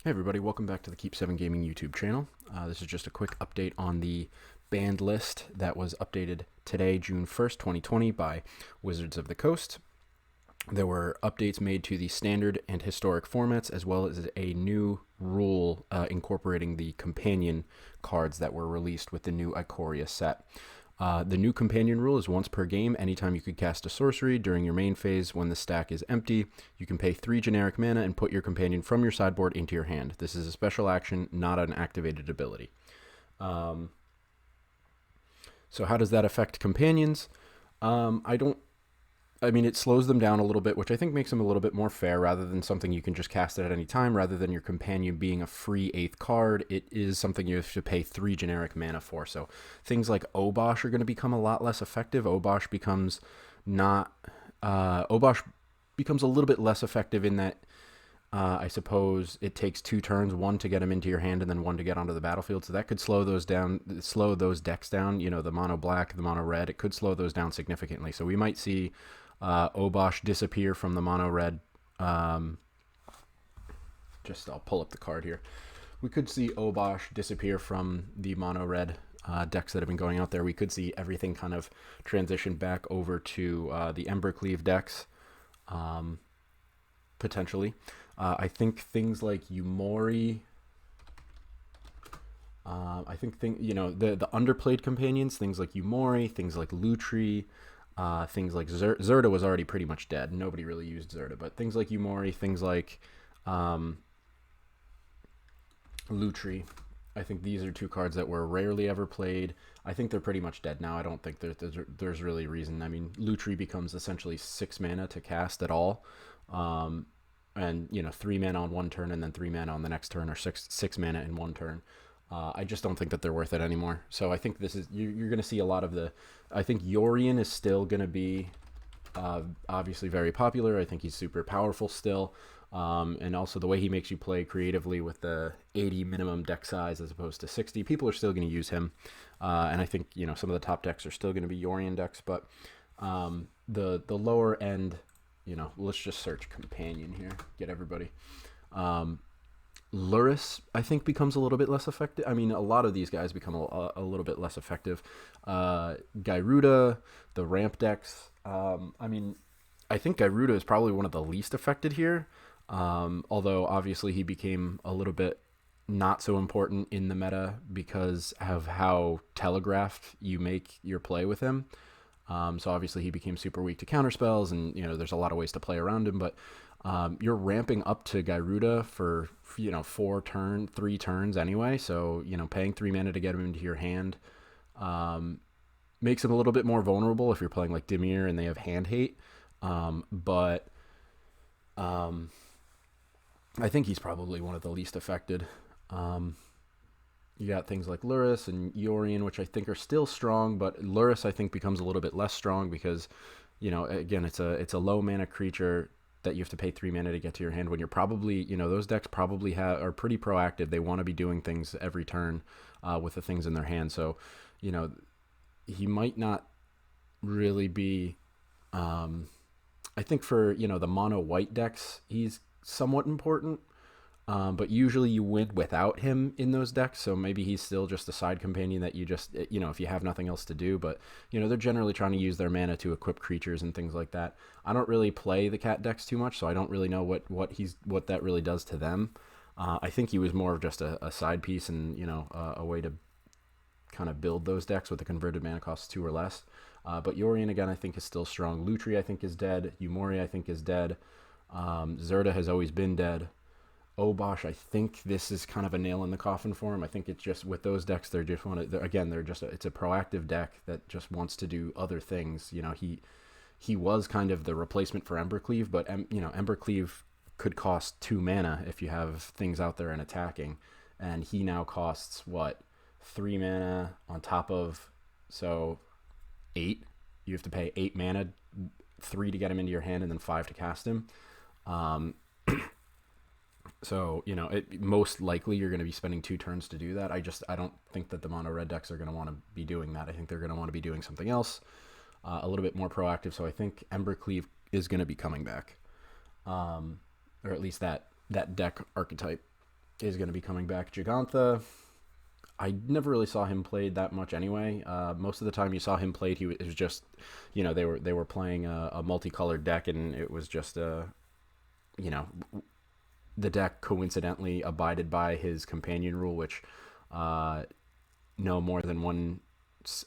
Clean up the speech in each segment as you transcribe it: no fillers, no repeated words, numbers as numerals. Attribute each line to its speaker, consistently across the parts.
Speaker 1: Hey everybody, welcome back to the Keep 7 Gaming YouTube channel. This is just a quick update on the banned list that was updated today, June 1st, 2020 by Wizards of the Coast. There were updates made to the standard and historic formats, as well as a new rule incorporating the companion cards that were released with the new Ikoria set. The new companion rule is once per game. Anytime you could cast a sorcery during your main phase when the stack is empty, you can pay 3 generic mana and put your companion from your sideboard into your hand. This is a special action, not an activated ability. So how does that affect companions? It slows them down a little bit, which I think makes them a little bit more fair rather than something you can just cast it at any time. Rather than your companion being a free 8th card, it is something you have to pay 3 generic mana for. So things like Obosh are going to become a lot less effective. Obosh becomes a little bit less effective in that I suppose it takes 2 turns, 1 to get them into your hand and then 1 to get onto the battlefield. So that could slow those decks down. You know, the mono black, the mono red, it could slow those down significantly. So we might see Obosh disappear from the mono red. I'll pull up the card here. We could see Obosh disappear from the mono red decks that have been going out there. We could see everything kind of transition back over to the Embercleave decks, potentially. I think things like Yumori, the underplayed companions, things like Yumori, things like Lutri, things like Zerda was already pretty much dead. Nobody really used Zerda, but things like Yumori, things like Lutri, I think these are 2 cards that were rarely ever played. I think they're pretty much dead now. I don't think there's really a reason. I mean, Lutri becomes essentially 6 mana to cast at all. And 3 mana on one turn and then 3 mana on the next turn, or six mana in one turn. I just don't think that they're worth it anymore. So I think you're going to see a lot of the. I think Yorion is still going to be obviously very popular. I think he's super powerful still, and also the way he makes you play creatively with the 80 minimum deck size as opposed to 60. People are still going to use him, and I think some of the top decks are still going to be Yorion decks, but the lower end. Let's just search companion here, get everybody. Luris, I think, becomes a little bit less effective. I mean, a lot of these guys become a little bit less effective. Gyruda, the ramp decks. I think Gyruda is probably one of the least affected here, although obviously he became a little bit not so important in the meta because of how telegraphed you make your play with him. So obviously he became super weak to counter spells, and there's a lot of ways to play around him. But you're ramping up to Gyruda for 3 turns anyway. So paying 3 mana to get him into your hand makes him a little bit more vulnerable if you're playing like Dimir and they have hand hate. But I think he's probably one of the least affected. You got things like Luris and Yorion, which I think are still strong, but Luris I think becomes a little bit less strong because, again, it's a low mana creature that you have to pay 3 mana to get to your hand when you're probably, those decks probably are pretty proactive. They want to be doing things every turn with the things in their hand. So, he might not really be, I think for, the mono white decks, he's somewhat important. But usually you win without him in those decks, so maybe he's still just a side companion that you just, if you have nothing else to do. But, they're generally trying to use their mana to equip creatures and things like that. I don't really play the cat decks too much, so I don't really know what that really does to them. I think he was more of just a side piece and, a way to kind of build those decks with the converted mana costs 2 or less. But Yorion, again, I think is still strong. Lutri, I think, is dead. Yumori, I think, is dead. Zerda has always been dead. Obosh, I think this is kind of a nail in the coffin for him. I think it's just with those decks, it's a proactive deck that just wants to do other things. He was kind of the replacement for Embercleave, but Embercleave could cost 2 mana if you have things out there and attacking, and he now costs 3 mana on top of 8. You have to pay 8 mana, 3 to get him into your hand, and then 5 to cast him. So, most likely you're going to be spending 2 turns to do that. I don't think that the mono red decks are going to want to be doing that. I think they're going to want to be doing something else, a little bit more proactive. So I think Embercleave is going to be coming back, or at least that deck archetype. is going to be coming back. Gigantha, I never really saw him played that much anyway. Most of the time you saw him played, it was just, they were playing a multicolored deck, and it was just you know, the deck coincidentally abided by his companion rule, which no more than one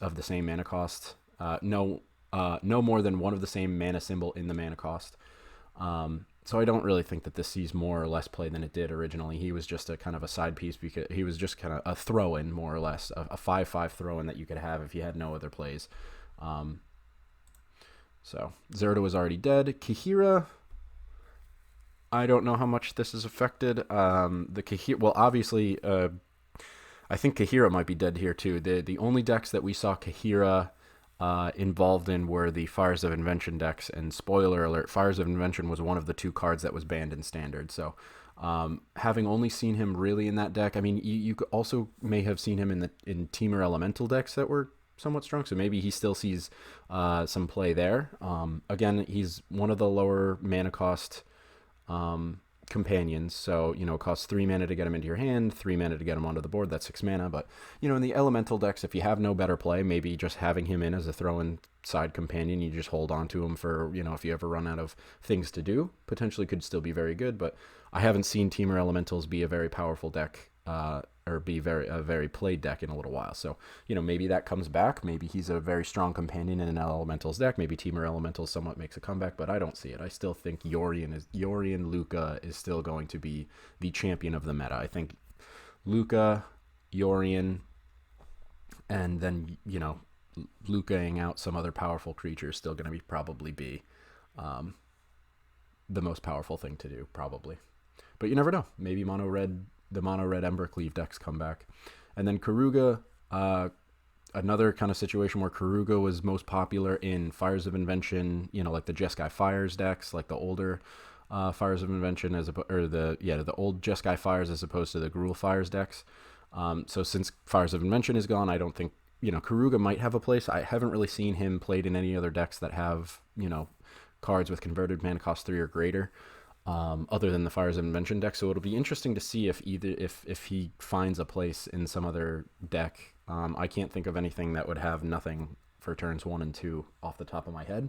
Speaker 1: of the same mana cost. No more than one of the same mana symbol in the mana cost. So I don't really think that this sees more or less play than it did originally. He was just a kind of a side piece, because he was just kind of a throw-in, more or less, a 5/5 throw-in that you could have if you had no other plays. So Zerda was already dead. Kahira, I don't know how much this is affected. The Kahira, well, obviously, I think Kahira might be dead here too. The only decks that we saw Kahira involved in were the Fires of Invention decks, and spoiler alert, Fires of Invention was one of the 2 cards that was banned in Standard. So having only seen him really in that deck, I mean, you also may have seen him in Temur Elemental decks that were somewhat strong, so maybe he still sees some play there. Again, he's one of the lower mana cost companions, so it costs 3 mana to get him into your hand, 3 mana to get him onto the board. That's 6 mana. But in the elemental decks, if you have no better play, maybe just having him in as a throw-in side companion, you just hold on to him for if you ever run out of things to do, potentially could still be very good. But I haven't seen Temur Elementals be a very powerful deck, or be a very played deck in a little while. So maybe that comes back. Maybe he's a very strong companion in an elementals deck. Maybe Temur Elementals somewhat makes a comeback, but I don't see it. I still think Yorion Luca is still going to be the champion of the meta. I think Luca, Yorion, and then Lucaing out some other powerful creature is still going to probably be the most powerful thing to do, probably. But you never know. Maybe the mono red Embercleave decks come back. And then Karuga, another kind of situation where Karuga was most popular in Fires of Invention, like the Jeskai Fires decks, like the older Fires of Invention, the old Jeskai Fires as opposed to the Gruul Fires decks. So since Fires of Invention is gone, I don't think, Karuga might have a place. I haven't really seen him played in any other decks that have, cards with converted mana cost 3 or greater. Other than the Fires of Invention deck, so it'll be interesting to see if he finds a place in some other deck. I can't think of anything that would have nothing for turns 1 and 2 off the top of my head.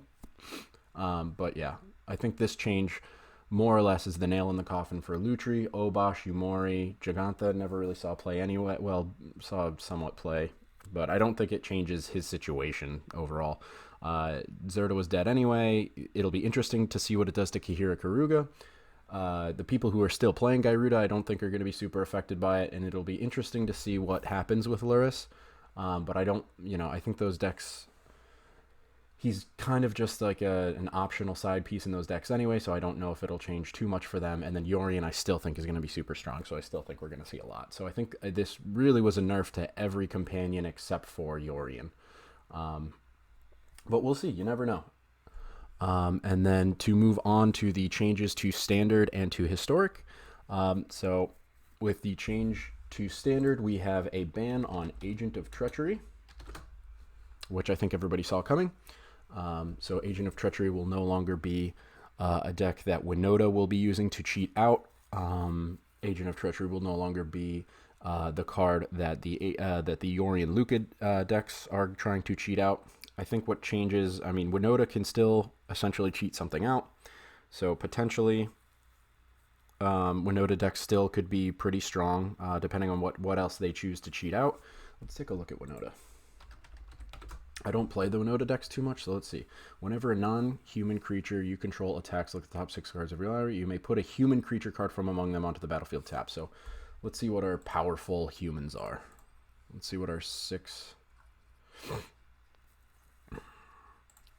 Speaker 1: But yeah, I think this change more or less is the nail in the coffin for Lutri, Obosh, Yumori. Gigantha never really saw play anyway. Well, saw somewhat play, but I don't think it changes his situation overall. Zerda was dead anyway. It'll be interesting to see what it does to Kahira Karuga. The people who are still playing Gyruda, I don't think are going to be super affected by it, and it'll be interesting to see what happens with Lurrus. But I don't, I think those decks, he's kind of just like an optional side piece in those decks anyway, so I don't know if it'll change too much for them. And then Yorion, I still think is going to be super strong, so I still think we're going to see a lot. So I think this really was a nerf to every companion except for Yorion. But we'll see. You never know. And then to move on to the changes to Standard and to Historic. So with the change to Standard, we have a ban on Agent of Treachery, which I think everybody saw coming. So Agent of Treachery will no longer be a deck that Winota will be using to cheat out. Agent of Treachery will no longer be the card that the Yorion Luca decks are trying to cheat out. I think what changes, Winota can still essentially cheat something out. So potentially, Winota decks still could be pretty strong, depending on what else they choose to cheat out. Let's take a look at Winota. I don't play the Winota decks too much, so let's see. Whenever a non-human creature you control attacks like the top 6 cards of your library, you may put a human creature card from among them onto the battlefield tap. So let's see what our powerful humans are. Let's see what our 6...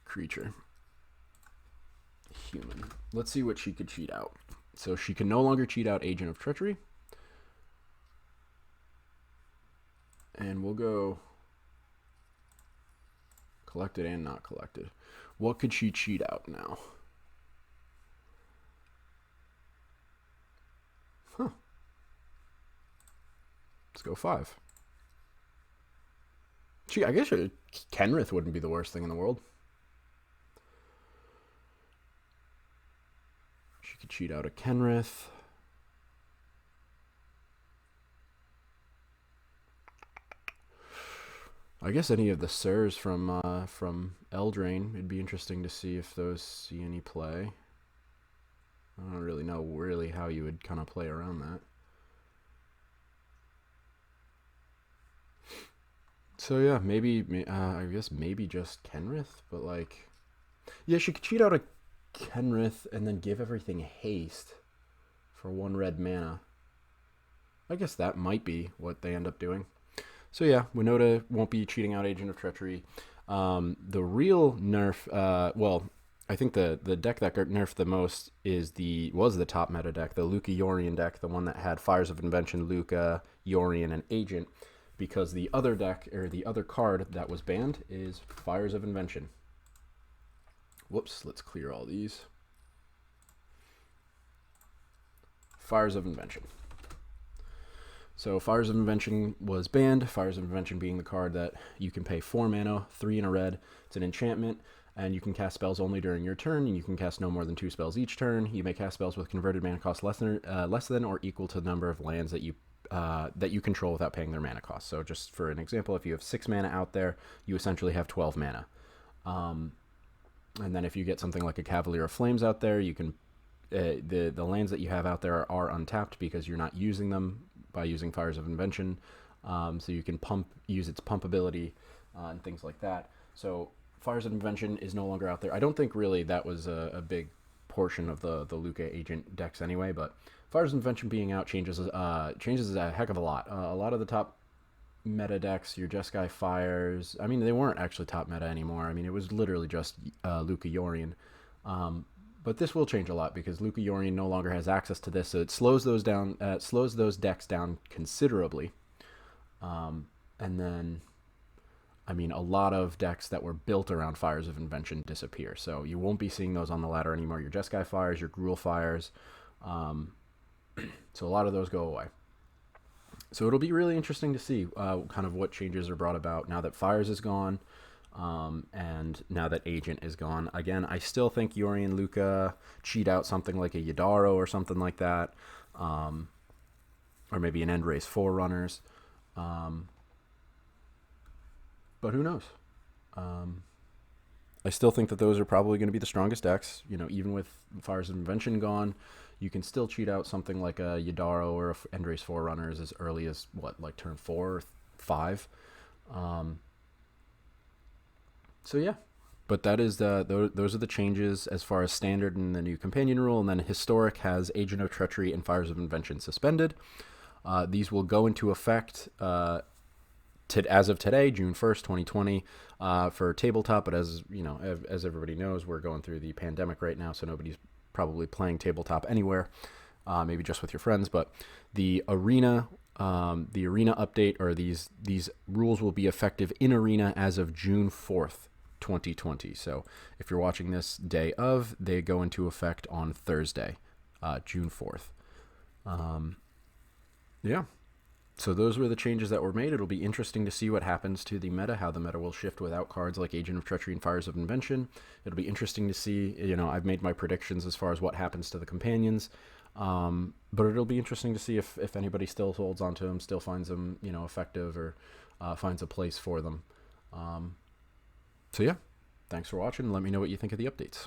Speaker 1: creature human. Let's see what she could cheat out. So she can no longer cheat out Agent of Treachery, and we'll go collected and not collected. What could she cheat out now? Let's go 5. I guess Kenrith wouldn't be the worst thing in the world. She could cheat out a Kenrith. I guess any of the Sirs from Eldraine, it'd be interesting to see if those see any play. I don't really know really how you would kind of play around that. So yeah, maybe I guess maybe just Kenrith, but like, yeah, she could cheat out a Kenrith and then give everything haste for 1 red mana. I guess that might be what they end up doing. So yeah, Winota won't be cheating out Agent of Treachery. The real nerf, well, I think the deck that got nerfed the most was the top meta deck, the Luca Yorion deck, the one that had Fires of Invention, Luca, Yorion, and Agent, because the other deck, or the other card that was banned, is Fires of Invention. Whoops, let's clear all these. Fires of Invention. So Fires of Invention was banned, Fires of Invention being the card that you can pay 4 mana, 3 and a red. It's an enchantment, and you can cast spells only during your turn, and you can cast no more than 2 spells each turn. You may cast spells with converted mana cost less than or equal to the number of lands that you control without paying their mana cost. So just for an example, if you have 6 mana out there, you essentially have 12 mana. And then if you get something like a Cavalier of Flames out there, you can the lands that you have out there are untapped because you're not using them by using Fires of Invention. So you can use its pump ability and things like that. So Fires of Invention is no longer out there. I don't think really that was a big portion of the Luca Agent decks anyway, but Fires of Invention being out changes a heck of a lot. A lot of the top meta decks, your Jeskai Fires, I mean, they weren't actually top meta anymore. I mean, it was literally just Luca Yorion. But this will change a lot because Luca Yorion no longer has access to this, so it slows those down. Slows those decks down considerably. And then, I mean, a lot of decks that were built around Fires of Invention disappear. So you won't be seeing those on the ladder anymore. Your Jeskai Fires, your Gruul Fires. So a lot of those go away. So it'll be really interesting to see kind of what changes are brought about now that Fires is gone. And now that Agent is gone, again, I still think Yori and Luca cheat out something like a Yadaro or something like that, or maybe an Endrace Forerunners, but who knows? I still think that those are probably going to be the strongest decks. You know, even with Fires of Invention gone, you can still cheat out something like a Yadaro or a Endrace Forerunners as early as like turn 4 or 5. So yeah, but that is those are the changes as far as standard and the new companion rule, and then historic has Agent of Treachery and Fires of Invention suspended. These will go into effect as of today, June 1st, 2020, for tabletop. But as you know, as everybody knows, we're going through the pandemic right now, so nobody's probably playing tabletop anywhere. Maybe just with your friends, but the arena update, or these rules will be effective in arena as of June 4th. 2020. So if you're watching this day of, they go into effect on Thursday, June 4th. Yeah. So those were the changes that were made. It'll be interesting to see what happens to the meta, how the meta will shift without cards like Agent of Treachery and Fires of Invention. It'll be interesting to see, you know, I've made my predictions as far as what happens to the companions. But it'll be interesting to see if anybody still holds on to them, still finds them, you know, effective, or finds a place for them. So yeah, thanks for watching. Let me know what you think of the updates.